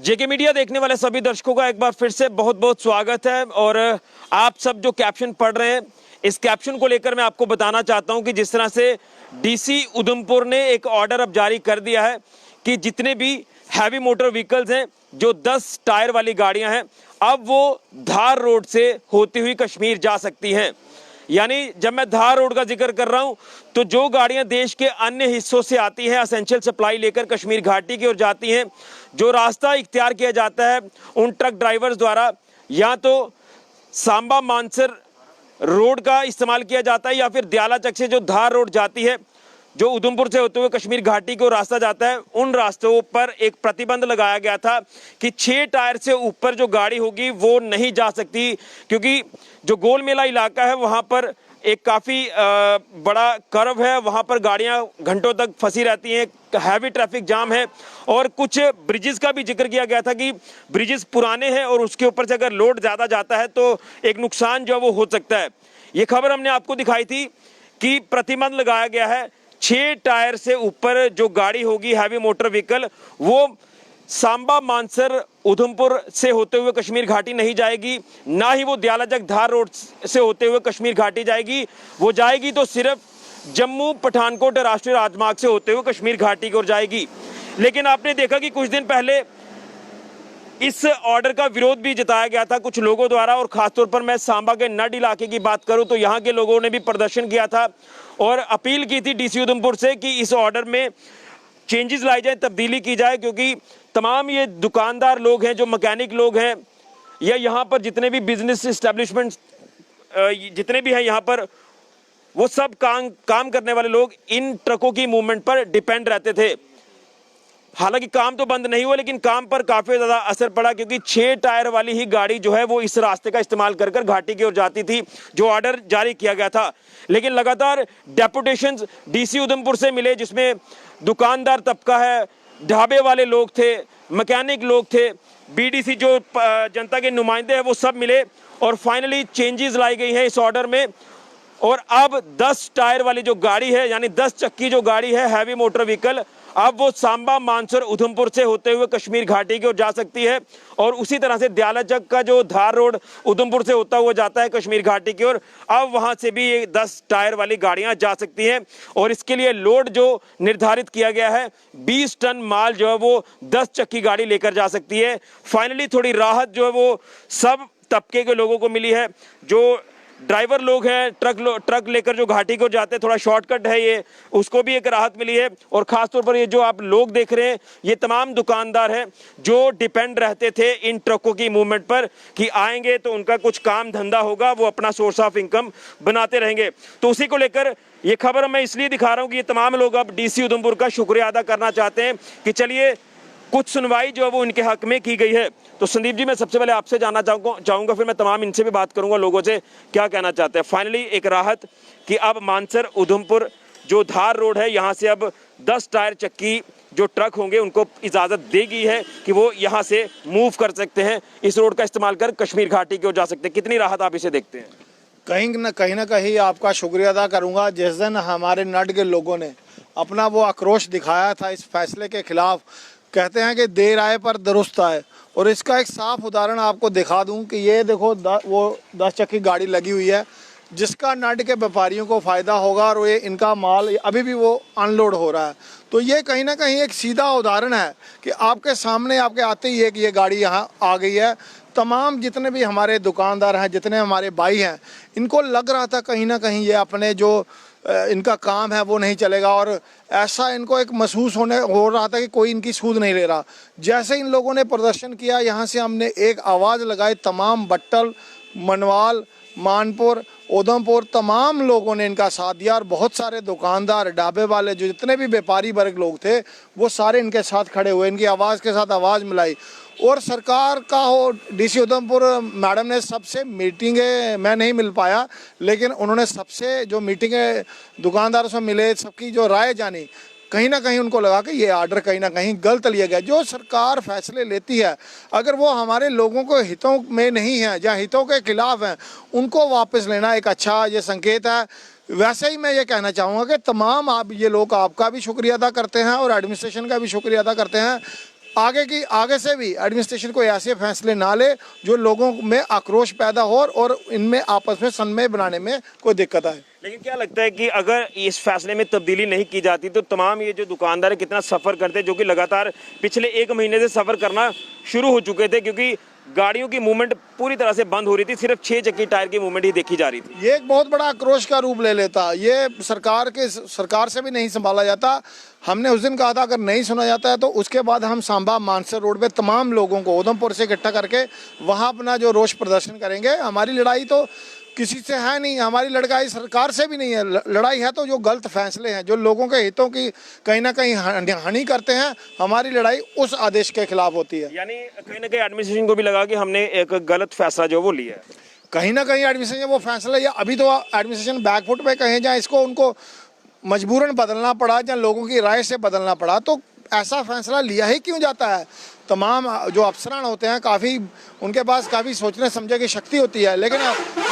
जेके media देखने वाले सभी दर्शकों का एक बार फिर से बहुत बहुत स्वागत है। और आप सब जो कैप्शन पढ़ रहे हैं, इस कैप्शन को लेकर मैं आपको बताना चाहता हूं कि जिस तरह से डीसी उधमपुर ने एक ऑर्डर अब जारी कर दिया है कि जितने भी हैवी मोटर व्हीकल्स हैं, जो 10 टायर वाली गाड़ियां हैं, अब वो धार रोड से होती हुई कश्मीर जा सकती हैं। यानी जब मैं धार रोड का जिक्र कर रहा हूं तो जो गाड़ियां देश के अन्य हिस्सों से आती हैं, एसेंशियल सप्लाई लेकर कश्मीर घाटी की ओर जाती हैं, जो रास्ता इख्तियार किया जाता है उन ट्रक ड्राइवर्स द्वारा, या तो सांबा मानसर रोड का इस्तेमाल किया जाता है या फिर दयाला चक से जो धार रोड जाती है, जो उधमपुर से होते हुए कश्मीर घाटी को रास्ता जाता है, उन रास्तों पर एक प्रतिबंध लगाया गया था कि 6 टायर से ऊपर जो गाड़ी होगी वो नहीं जा सकती, क्योंकि जो गोल मेला इलाका है वहां पर एक काफ़ी बड़ा कर्व है, वहां पर गाड़ियां घंटों तक फंसी रहती हैं, हैवी ट्रैफिक जाम है। और कुछ ब्रिजेस का भी जिक्र किया गया था कि ब्रिजेस पुराने हैं और उसके ऊपर से अगर लोड ज़्यादा जाता है तो एक नुकसान जो है वो हो सकता है। ये खबर हमने आपको दिखाई थी कि प्रतिबंध लगाया गया है, 6 टायर से ऊपर जो गाड़ी होगी हैवी मोटर व्हीकल, वो सांबा मानसर उधमपुर से होते हुए कश्मीर घाटी नहीं जाएगी, ना ही वो दयाला चक धार रोड से होते हुए कश्मीर घाटी जाएगी। वो जाएगी तो सिर्फ जम्मू पठानकोट राष्ट्रीय राजमार्ग से होते हुए कश्मीर घाटी की ओर जाएगी। लेकिन आपने देखा कि कुछ दिन पहले इस ऑर्डर का विरोध भी जताया गया था कुछ लोगों द्वारा, और खासतौर पर मैं सांबा के नड इलाके की बात करूं तो यहाँ के लोगों ने भी प्रदर्शन किया था और अपील की थी डीसी उधमपुर से कि इस ऑर्डर में चेंजेस लाई जाए, तब्दीली की जाए, क्योंकि तमाम ये दुकानदार लोग हैं, जो मैकेनिक लोग हैं, या यहाँ पर जितने भी बिजनेस इस्टेब्लिशमेंट जितने भी हैं यहाँ पर, वो सब काम करने वाले लोग इन ट्रकों की मूवमेंट पर डिपेंड रहते थे। हालांकि काम तो बंद नहीं हुआ, लेकिन काम पर काफी ज्यादा असर पड़ा, क्योंकि 6 टायर वाली ही गाड़ी जो है वो इस रास्ते का इस्तेमाल कर घाटी की ओर जाती थी, जो ऑर्डर जारी किया गया था। लेकिन लगातार डेपुटेशंस डीसी उधमपुर से मिले, जिसमें दुकानदार तबका है, ढाबे वाले लोग थे, मैकेनिक लोग थे, बीडीसी जो जनता के नुमाइंदे हैं वो सब मिले, और फाइनली चेंजेस लाई गई हैं इस ऑर्डर में। और अब 10 टायर वाली जो गाड़ी है, यानी 10 चक्की जो गाड़ी है हैवी मोटर व्हीकल, अब वो सांबा मानसर उधमपुर से होते हुए कश्मीर घाटी की ओर जा सकती है। और उसी तरह से दयाला चक का जो धार रोड उधमपुर से होता हुआ जाता है कश्मीर घाटी की ओर, अब वहां से भी ये 10 टायर वाली गाड़ियां जा सकती हैं। और इसके लिए लोड जो निर्धारित किया गया है, 20 टन माल जो है वो 10 चक्की गाड़ी लेकर जा सकती है। फाइनली थोड़ी राहत जो है वो सब तबके के लोगों को मिली है। जो ड्राइवर लोग हैं, ट्रक लेकर जो घाटी को जाते हैं, थोड़ा शॉर्टकट है ये, उसको भी एक राहत मिली है। और खासतौर पर ये जो आप लोग देख रहे हैं, ये तमाम दुकानदार हैं जो डिपेंड रहते थे इन ट्रकों की मूवमेंट पर कि आएंगे तो उनका कुछ काम धंधा होगा, वो अपना सोर्स ऑफ इनकम बनाते रहेंगे। तो उसी को लेकर ये खबर मैं इसलिए दिखा रहा हूँ कि ये तमाम लोग अब डीसी उधमपुर का शुक्रिया अदा करना चाहते हैं कि चलिए कुछ सुनवाई जो है वो इनके हक में की गई है। तो संदीप जी, मैं सबसे पहले आपसे जानना चाहूंगा, फिर मैं तमाम इनसे भी बात करूंगा, लोगों से क्या कहना चाहते हैं। फाइनली एक राहत कि अब मानसर उधमपुर जो धार रोड है, यहाँ से अब 10 टायर चक्की जो ट्रक होंगे उनको इजाज़त दी गई है कि वो यहाँ से मूव कर सकते हैं, इस रोड का इस्तेमाल कर कश्मीर घाटी की ओर जा सकते हैं। कितनी राहत आप इसे देखते हैं? कहीं ना कहीं आपका शुक्रिया अदा करूंगा। जिस दिन हमारे नड के लोगों ने अपना वो आक्रोश दिखाया था इस फैसले के खिलाफ, कहते हैं कि देर आए पर दुरुस्त आए, और इसका एक साफ उदाहरण आपको दिखा दूं कि ये देखो वो 10 चक्की गाड़ी लगी हुई है, जिसका नड के व्यापारियों को फ़ायदा होगा, और ये इनका माल अभी भी वो अनलोड हो रहा है। तो ये कहीं ना कहीं एक सीधा उदाहरण है कि आपके सामने आपके आते ही एक ये गाड़ी यहाँ आ गई है। तमाम जितने भी हमारे दुकानदार हैं, जितने हमारे भाई हैं, इनको लग रहा था कहीं ना कहीं ये अपने जो इनका काम है वो नहीं चलेगा, और ऐसा इनको एक महसूस हो रहा था कि कोई इनकी सूद नहीं ले रहा। जैसे इन लोगों ने प्रदर्शन किया, यहाँ से हमने एक आवाज़ लगाई, तमाम बट्टल, मनवाल, मानपुर, उधमपुर, तमाम लोगों ने इनका साथ दिया, और बहुत सारे दुकानदार, ढाबे वाले, जो जितने भी व्यापारी वर्ग लोग थे, वो सारे इनके साथ खड़े हुए, इनकी आवाज़ के साथ आवाज़ मिलाई। और सरकार का हो, डीसी उधमपुर मैडम ने सबसे मीटिंगें, मैं नहीं मिल पाया, लेकिन उन्होंने सबसे जो मीटिंगें दुकानदारों से मिले, सबकी जो राय जानी, कहीं ना कहीं उनको लगा कि ये ऑर्डर कहीं ना कहीं गलत लिया गया। जो सरकार फैसले लेती है, अगर वो हमारे लोगों को हितों में नहीं है या हितों के खिलाफ हैं, उनको वापस लेना एक अच्छा ये संकेत है। वैसे ही मैं ये कहना चाहूँगा कि तमाम आप ये लोग आपका भी शुक्रिया अदा करते हैं और एडमिनिस्ट्रेशन का भी शुक्रिया अदा करते हैं। आगे से भी एडमिनिस्ट्रेशन को ऐसे फैसले ना ले जो लोगों में आक्रोश पैदा हो और इनमें आपस में समन्वय बनाने में कोई दिक्कत आए। लेकिन क्या लगता है कि अगर इस फैसले में तब्दीली नहीं की जाती तो तमाम ये जो दुकानदार है कितना सफ़र करते हैं, जो कि लगातार पिछले 1 महीने से सफ़र करना शुरू हो चुके थे, क्योंकि गाड़ियों की मूवमेंट पूरी तरह से बंद हो रही थी, सिर्फ 6 चक्की टायर की मूवमेंट ही देखी जा रही थी। ये एक बहुत बड़ा आक्रोश का रूप ले लेता, ये सरकार से भी नहीं संभाला जाता। हमने उस दिन कहा था अगर नहीं सुना जाता है तो उसके बाद हम सांबा मानसर रोड पे तमाम लोगों को उधमपुर से इकट्ठा करके वहाँ अपना जो रोष प्रदर्शन करेंगे। हमारी लड़ाई तो किसी से है नहीं, हमारी लड़ाई सरकार से भी नहीं है, लड़ाई है तो जो गलत फैसले हैं जो लोगों के हितों की कहीं ना कहीं हानि करते हैं, हमारी लड़ाई उस आदेश के खिलाफ होती है। यानी कहीं ना कहीं एडमिनिस्ट्रेशन को भी लगा कि हमने एक गलत फैसला जो वो लिया है। कहीं ना कहीं एडमिनिस्ट्रेशन वो फैसला या अभी तो एडमिनिस्ट्रेशन बैकफुट पे कहें जहाँ इसको उनको मजबूरन बदलना पड़ा या लोगों की राय से बदलना पड़ा, तो ऐसा फैसला लिया ही क्यों जाता है। तमाम जो अफसरान होते हैं काफ़ी उनके पास काफ़ी सोचने समझने की शक्ति होती है, लेकिन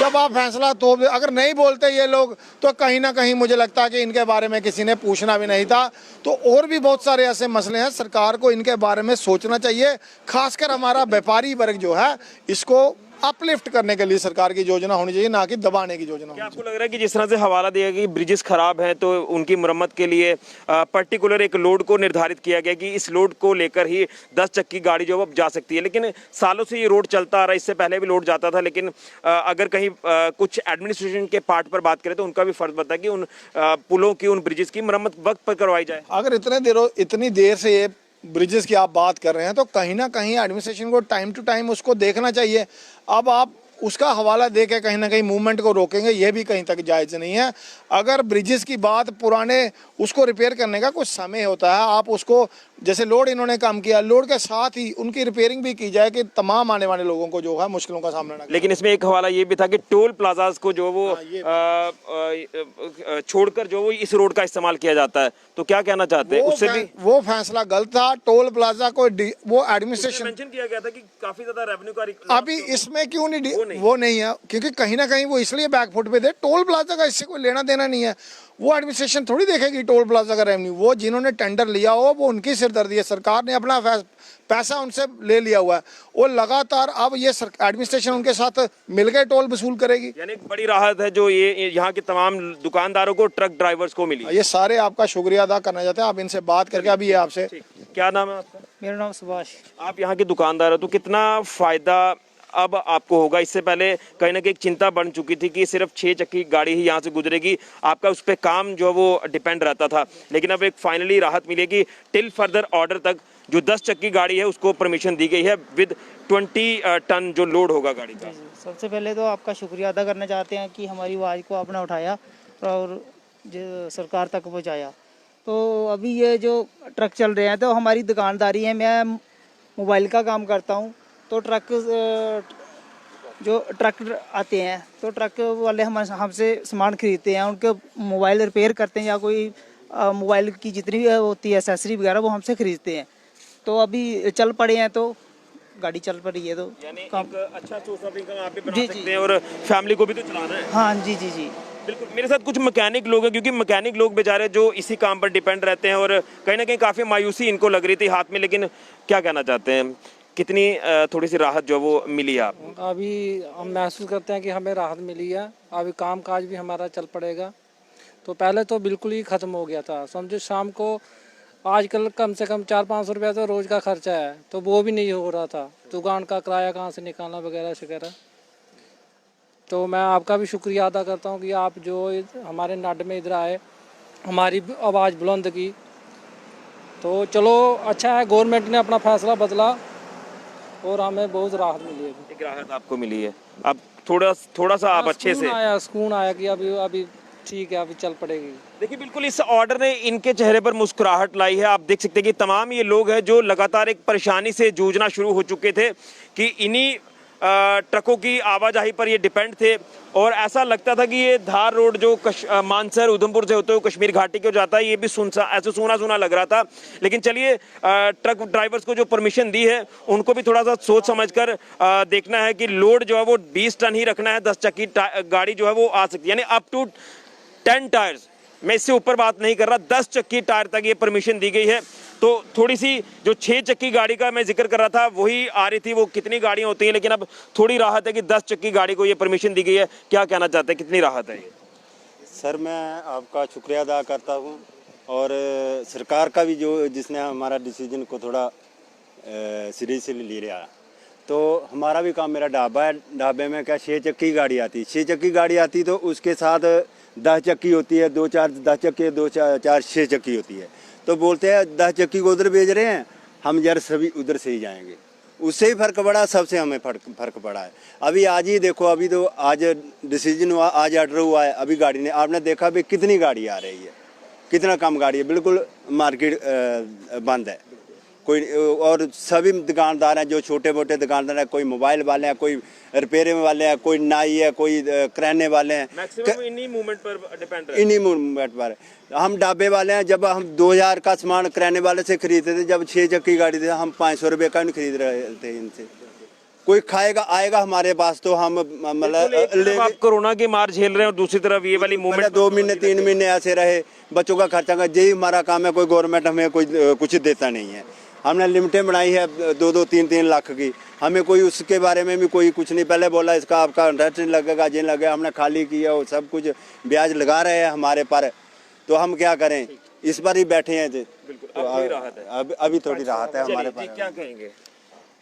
जब आप फैसला तो अगर नहीं बोलते ये लोग तो कहीं ना कहीं मुझे लगता है कि इनके बारे में किसी ने पूछना भी नहीं था। तो और भी बहुत सारे ऐसे मसले हैं, सरकार को इनके बारे में सोचना चाहिए। खासकर हमारा व्यापारी वर्ग जो है इसको अपलिफ्ट करने के लिए सरकार की योजना होनी चाहिए, ना कि दबाने की योजना। क्या आपको लग रहा है कि जिस तरह से हवाला दिया गया कि ब्रिजेस खराब हैं तो उनकी मरम्मत के लिए पर्टिकुलर एक लोड को निर्धारित किया गया कि इस लोड को लेकर ही 10 चक्की गाड़ी जो अब जा सकती है, लेकिन सालों से ये रोड चलता आ रहा है, इससे पहले भी लोड जाता था, लेकिन अगर कहीं कुछ एडमिनिस्ट्रेशन के पार्ट पर बात करें तो उनका भी फर्ज बनता है कि उन पुलों की, उन ब्रिजेस की मरम्मत वक्त पर करवाई जाए। अगर इतनी देर से ये ब्रिजेस की आप बात कर रहे हैं तो कहीं ना कहीं एडमिनिस्ट्रेशन को टाइम टू टाइम उसको देखना चाहिए। अब आप उसका हवाला दे के कहीं ना कहीं मूवमेंट को रोकेंगे, ये भी कहीं तक जायज़ नहीं है। अगर ब्रिजेस की बात पुराने उसको रिपेयर करने का कुछ समय होता है, आप उसको जैसे लोड इन्होंने काम किया, लोड के साथ ही उनकी रिपेयरिंग भी की जाए कि तमाम आने वाले लोगों को जो है मुश्किलों का सामना ना करना। लेकिन इसमें एक हवाला ये भी था कि टोल प्लाजाज को जो वो छोड़कर जो वो इस रोड का इस्तेमाल किया जाता है, तो क्या कहना चाहते हैं उससे भी? वो फैसला गलत था। टोल प्लाजा को वो एडमिनिस्ट्रेशन मेंशन किया गया था कि काफी ज्यादा रेवेन्यू का अभी इसमें क्यों नहीं वो नहीं है, क्योंकि कहीं ना कहीं वो इसलिए बैकफुट पे थे। टोल प्लाजा का इससे कोई लेना देना नहीं है। वो एडमिनिस्ट्रेशन थोड़ी देखेगी टोल प्लाजा का रेवेन्यू। वो जिन्होंने टेंडर लिया हो वो उनकी सिरदर्दी है, सरकार ने अपना पैसा उनसे ले लिया हुआ है। वो लगातार अब ये एडमिनिस्ट्रेशन उनके साथ मिलकर टोल वसूल करेगी। यानी एक बड़ी राहत है जो ये यहाँ के तमाम दुकानदारों को, ट्रक ड्राइवर्स को मिली। ये सारे आपका शुक्रिया अदा करना चाहते हैं। आप इनसे बात करके अभी ये आपसे। क्या नाम है आपका? मेरा नाम सुभाष। आप यहाँ के दुकानदार हो, तो कितना फायदा अब आपको होगा? इससे पहले कहीं ना कहीं एक चिंता बन चुकी थी कि सिर्फ 6 चक्की गाड़ी ही यहाँ से गुजरेगी, आपका उस पर काम जो वो डिपेंड रहता था, लेकिन अब एक फाइनली राहत मिलेगी। टिल फर्दर ऑर्डर तक जो 10 चक्की गाड़ी है उसको परमिशन दी गई है विद 20 टन जो लोड होगा गाड़ी का। सबसे पहले तो आपका शुक्रिया अदा करना चाहते हैं कि हमारी आवाज़ को आपने उठाया और जो सरकार तक पहुँचाया। तो अभी ये जो ट्रक चल रहे हैं तो हमारी दुकानदारी है, मैं मोबाइल का काम करता हूँ, तो जो ट्रक आते हैं तो ट्रक वाले हमसे सामान खरीदते हैं, उनके मोबाइल रिपेयर करते हैं या कोई मोबाइल की जितनी भी होती है एसेसरी वगैरह वो हमसे खरीदते हैं। तो अभी चल पड़े हैं तो गाड़ी चल पड़ी है, तो यानी एक अच्छा सोर्स ऑफ इनकम आप भी बना सकते हैं और फैमिली को भी तो चलाना है। हाँ जी जी जी बिल्कुल। मेरे साथ कुछ मैकेनिक लोग हैं, क्योंकि मैकेनिक लोग बेचारे जो इसी काम पर डिपेंड रहते हैं और कहीं ना कहीं काफ़ी मायूसी इनको लग रही थी हाथ में, लेकिन क्या कहना चाहते हैं, कितनी थोड़ी सी राहत जो वो मिली है आपको? अभी हम महसूस करते हैं कि हमें राहत मिली है। अभी काम काज भी हमारा चल पड़ेगा। तो पहले तो बिल्कुल ही ख़त्म हो गया था, समझो शाम को आजकल कम से कम 400-500 रुपया तो रोज़ का खर्चा है, तो वो भी नहीं हो रहा था। दुकान का किराया कहाँ से निकालना वगैरह वगैरह। तो मैं आपका भी शुक्रिया अदा करता हूँ कि आप जो हमारे नाड में इधर आए, हमारी आवाज़ बुलंद की। तो चलो अच्छा है, गवर्नमेंट ने अपना फैसला बदला और हमें बहुत राहत मिली है। एक राहत आपको मिली है, अब थोड़ा सा आप अच्छे से सुकून आया कि अभी ठीक है, अभी चल पड़ेगी। देखिए बिल्कुल इस ऑर्डर ने इनके चेहरे पर मुस्कुराहट लाई है। आप देख सकते हैं कि तमाम ये लोग हैं जो लगातार एक परेशानी से जूझना शुरू हो चुके थे कि इन्हीं ट्रकों की आवाजाही पर ये डिपेंड थे, और ऐसा लगता था कि ये धार रोड जो मानसर उधमपुर से होते हुए कश्मीर घाटी को जाता है, ये भी ऐसे सूना सूना लग रहा था। लेकिन चलिए ट्रक ड्राइवर्स को जो परमिशन दी है उनको भी थोड़ा सा सोच समझकर देखना है कि लोड जो है वो 20 टन ही रखना है, 10 चक्की गाड़ी जो है वो आ सकती है, यानी अप टू 10 टायर्स। मैं इससे ऊपर बात नहीं कर रहा, 10 चक्की टायर तक ये परमिशन दी गई है। तो थोड़ी सी जो 6 चक्की गाड़ी का मैं जिक्र कर रहा था वही आ रही थी, वो कितनी गाड़ियां होती हैं, लेकिन अब थोड़ी राहत है कि 10 चक्की गाड़ी को ये परमिशन दी गई है। क्या कहना चाहते हैं, कितनी राहत है ये? सर मैं आपका शुक्रिया अदा करता हूँ और सरकार का भी जो जिसने हमारा डिसीजन को थोड़ा सीरियसली ले लिया। तो हमारा भी काम, मेरा ढाबा है, ढाबे में क्या 6 चक्की गाड़ी आती, 6 चक्की गाड़ी आती तो उसके साथ 10 चक्की होती है, 2-4 10 चक्की 2-4 6 चक्की होती है। तो बोलते हैं 10 चक्की को उधर भेज रहे हैं, हम यार सभी उधर से ही जाएंगे। उससे ही फ़र्क पड़ा, सबसे हमें फ़र्क पड़ा है। अभी आज ही देखो, अभी तो आज डिसीजन हुआ, आज ऑर्डर हुआ है, अभी गाड़ी ने आपने देखा भी कितनी गाड़ी आ रही है, कितना कम गाड़ी है, बिल्कुल मार्केट बंद है। कोई और सभी दुकानदार हैं जो छोटे मोटे दुकानदार हैं, कोई मोबाइल वाले हैं, कोई रिपेयरिंग वाले हैं, कोई नाई है, कोई किराने वाले हैं, मैक्सिमम इन्हीं मूवमेंट पर डिपेंड है। इन्हीं मूवमेंट पर। हम ढाबे वाले हैं, जब हम 2000 का सामान किराने वाले से खरीदते थे, जब 6 चक्की गाड़ी थे, हम 500 रुपये का नहीं खरीद रहे थे इनसे। कोई खाएगा आएगा हमारे पास तो हम मतलब आप कोरोना की मार झेल रहे हैं और दूसरी तरफ ये वाली मूवमेंट 2 महीने 3 महीने ऐसे रहे, बच्चों का खर्चा का, यही हमारा काम है। कोई गवर्नमेंट हमें कोई कुछ देता नहीं है। हमने लिमिटें बनाई है 2-2 3-3 लाख की, हमें कोई उसके बारे में भी कोई कुछ नहीं। पहले बोला इसका आपका इंटरेस्ट नहीं लगेगा, जिन लगेगा, हमने खाली किया और सब कुछ ब्याज लगा रहे हैं हमारे पर, तो हम क्या करें, इस पर ही बैठे हैं। तो अभी थोड़ी राहत है हमारे पास। क्या कहेंगे?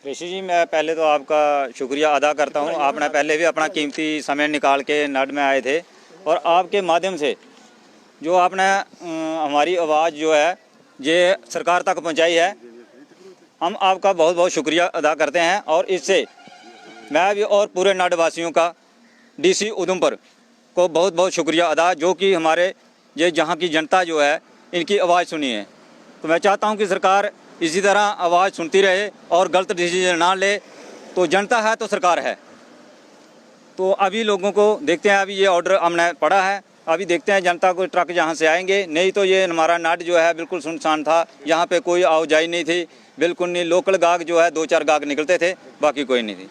ऋषि जी, मैं पहले तो आपका शुक्रिया अदा करता हूं। आपने पहले भी अपना कीमती समय निकाल के नड में आए थे और आपके माध्यम से जो आपने हमारी आवाज़ जो है ये सरकार तक पहुंचाई है, हम आपका बहुत बहुत शुक्रिया अदा करते हैं। और इससे मैं भी और पूरे नड वासियों का, डीसी उधमपुर को बहुत बहुत शुक्रिया अदा, जो कि हमारे ये जहाँ की जनता जो है इनकी आवाज़ सुनी है। तो मैं चाहता हूँ कि सरकार इसी तरह आवाज़ सुनती रहे और गलत डिसीजन ना ले। तो जनता है तो सरकार है। तो अभी लोगों को देखते हैं, अभी ये ऑर्डर हमने पड़ा है, अभी देखते हैं जनता को ट्रक जहाँ से आएंगे। नहीं तो ये हमारा नाट जो है बिल्कुल सुनसान था, यहाँ पे कोई आवाजाही नहीं थी, बिल्कुल नहीं। लोकल गाहक जो है 2-4 गाहक निकलते थे, बाकी कोई नहीं थी।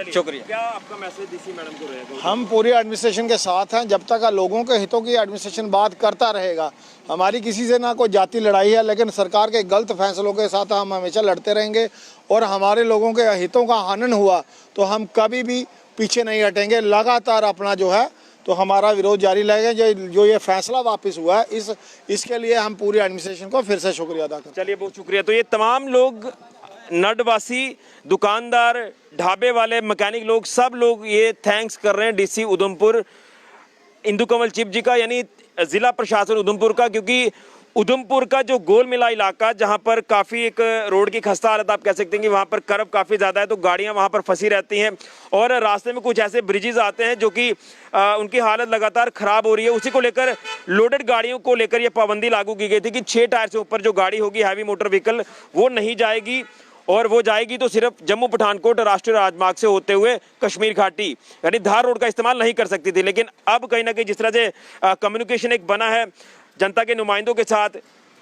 शुक्रिया। क्या आपका मैसेज डीसी मैडम को रहेगा? हम पूरी एडमिनिस्ट्रेशन के साथ हैं, जब तक लोगों के हितों की एडमिनिस्ट्रेशन बात करता रहेगा। हमारी किसी से ना कोई जाति लड़ाई है, लेकिन सरकार के गलत फैसलों के साथ हम हमेशा लड़ते रहेंगे और हमारे लोगों के हितों का हनन हुआ तो हम कभी भी पीछे नहीं हटेंगे। लगातार अपना जो है तो हमारा विरोध जारी रहेगा। जो ये फैसला वापस हुआ है, इसके लिए हम पूरी एडमिनिस्ट्रेशन को फिर से शुक्रिया अदा करते हैं। चलिए, बहुत शुक्रिया। तो ये तमाम लोग, नडवासी, दुकानदार, ढाबे वाले, मैकेनिक लोग, सब लोग ये थैंक्स कर रहे हैं डीसी उधमपुर इंदु कंवल चिप जी का, यानी जिला प्रशासन उधमपुर का, क्योंकि उधमपुर का जो गोल मिला इलाका, जहां पर काफ़ी एक रोड की खस्ता हालत आप कह सकते हैं कि वहां पर कर्व काफ़ी ज़्यादा है, तो गाड़ियां वहां पर फंसी रहती हैं और रास्ते में कुछ ऐसे ब्रिजेस आते हैं जो कि उनकी हालत लगातार ख़राब हो रही है। उसी को लेकर लोडेड गाड़ियों को लेकर ये पाबंदी लागू की गई थी कि 6 टायर से ऊपर जो गाड़ी होगी, हैवी मोटर व्हीकल, वो नहीं जाएगी और वो जाएगी तो सिर्फ जम्मू पठानकोट राष्ट्रीय राजमार्ग से होते हुए कश्मीर घाटी, यानी धार रोड का इस्तेमाल नहीं कर सकती थी। लेकिन अब कहीं ना कहीं जिस तरह से कम्युनिकेशन एक बना है जनता के नुमाइंदों के साथ,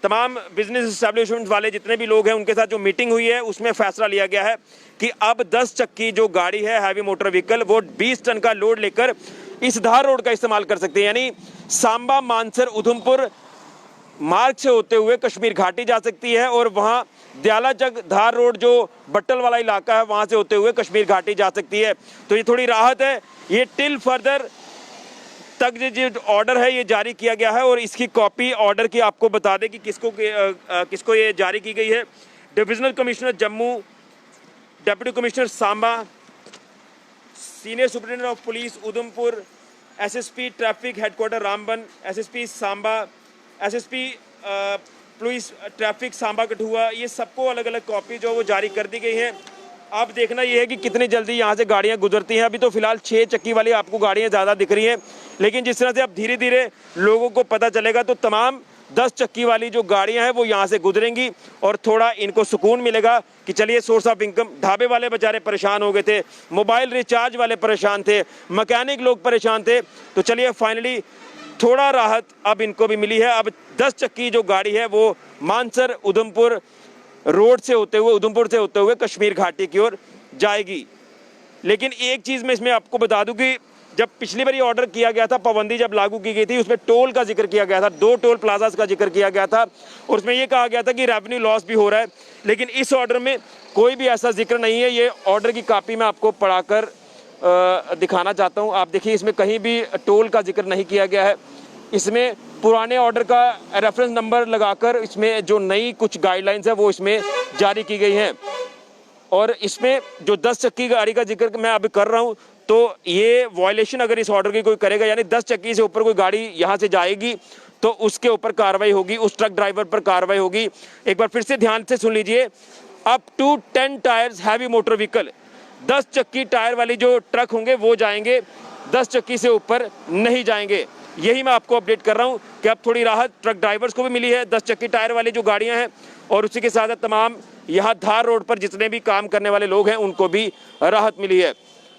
तमाम बिजनेस एस्टेब्लिशमेंट वाले जितने भी लोग हैं उनके साथ जो मीटिंग हुई है, उसमें फैसला लिया गया है कि अब 10 चक्की जो गाड़ी है हैवी मोटर व्हीकल, वो 20 टन का लोड लेकर इस धार रोड का इस्तेमाल कर सकते हैं, यानी सांबा, मानसर, उधमपुर मार्ग से होते हुए कश्मीर घाटी जा सकती है और वहां दयालाचक धार रोड जो बट्टल वाला इलाका है वहां से होते हुए कश्मीर घाटी जा सकती है। तो ये थोड़ी राहत है। ये टिल फर्दर तक जो ऑर्डर है ये जारी किया गया है और इसकी कॉपी ऑर्डर की आपको बता दें कि किसको ये जारी की गई है। Divisional commissioner Jammu, deputy commissioner Samba, senior superintendent of police Udhampur, SSP traffic headquarter Ramban, SSP Samba, SSP police traffic Samba Kathua, ये सबको अलग अलग कॉपी जो वो जारी कर दी गई है। अब देखना ये है कि कितनी जल्दी यहाँ से गाड़ियाँ गुजरती हैं। अभी तो फिलहाल 6 चक्की वाली आपको गाड़ियाँ ज़्यादा दिख रही हैं, लेकिन जिस तरह से अब धीरे धीरे लोगों को पता चलेगा तो तमाम 10 चक्की वाली जो गाड़ियाँ हैं वो यहाँ से गुजरेंगी और थोड़ा इनको सुकून मिलेगा कि चलिए सोर्स ऑफ इनकम। ढाबे वाले बेचारे परेशान हो गए थे, मोबाइल रिचार्ज वाले परेशान थे, मैकेनिक लोग परेशान थे, तो चलिए फाइनली थोड़ा राहत अब इनको भी मिली है। अब 10 चक्की जो गाड़ी है वो मानसर उधमपुर रोड से होते हुए, उधमपुर से होते हुए कश्मीर घाटी की ओर जाएगी। लेकिन एक चीज़ मैं इसमें आपको बता दूं कि जब पिछली बार ये ऑर्डर किया गया था, पाबंदी जब लागू की गई थी, उसमें टोल का जिक्र किया गया था, 2 टोल प्लाजास का जिक्र किया गया था और उसमें ये कहा गया था कि रेवेन्यू लॉस भी हो रहा है। लेकिन इस ऑर्डर में कोई भी ऐसा जिक्र नहीं है। ये ऑर्डर की कॉपी मैं आपको पढ़ाकर दिखाना चाहता हूँ। आप देखिए, इसमें कहीं भी टोल का जिक्र नहीं किया गया है। इसमें पुराने ऑर्डर का रेफरेंस नंबर लगाकर इसमें जो नई कुछ गाइडलाइंस है वो इसमें जारी की गई हैं। और इसमें जो 10 चक्की गाड़ी का जिक्र मैं अभी कर रहा हूँ, तो ये वायलेशन अगर इस ऑर्डर की कोई करेगा, यानी 10 चक्की से ऊपर कोई गाड़ी यहाँ से जाएगी तो उसके ऊपर कार्रवाई होगी, उस ट्रक ड्राइवर पर कार्रवाई होगी। एक बार फिर से ध्यान से सुन लीजिए, up to 10 tyres heavy motor vehicle, 10 चक्की टायर वाली जो ट्रक होंगे वो जाएंगे, 10 चक्की से ऊपर नहीं जाएंगे। यही मैं आपको अपडेट कर रहा हूँ कि अब थोड़ी राहत ट्रक ड्राइवर्स को भी मिली है, 10 चक्की टायर वाली जो गाड़ियाँ हैं, और उसी के साथ तमाम यहाँ धार रोड पर जितने भी काम करने वाले लोग हैं उनको भी राहत मिली है।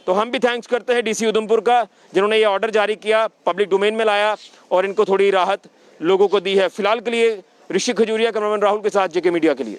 तो हम भी थैंक्स करते हैं डीसी उधमपुर का, जिन्होंने ये ऑर्डर जारी किया, पब्लिक डोमेन में लाया और इनको थोड़ी राहत लोगों को दी है। फिलहाल के लिए ऋषि खजूरिया, कैमरामैन राहुल के साथ जेके मीडिया के लिए।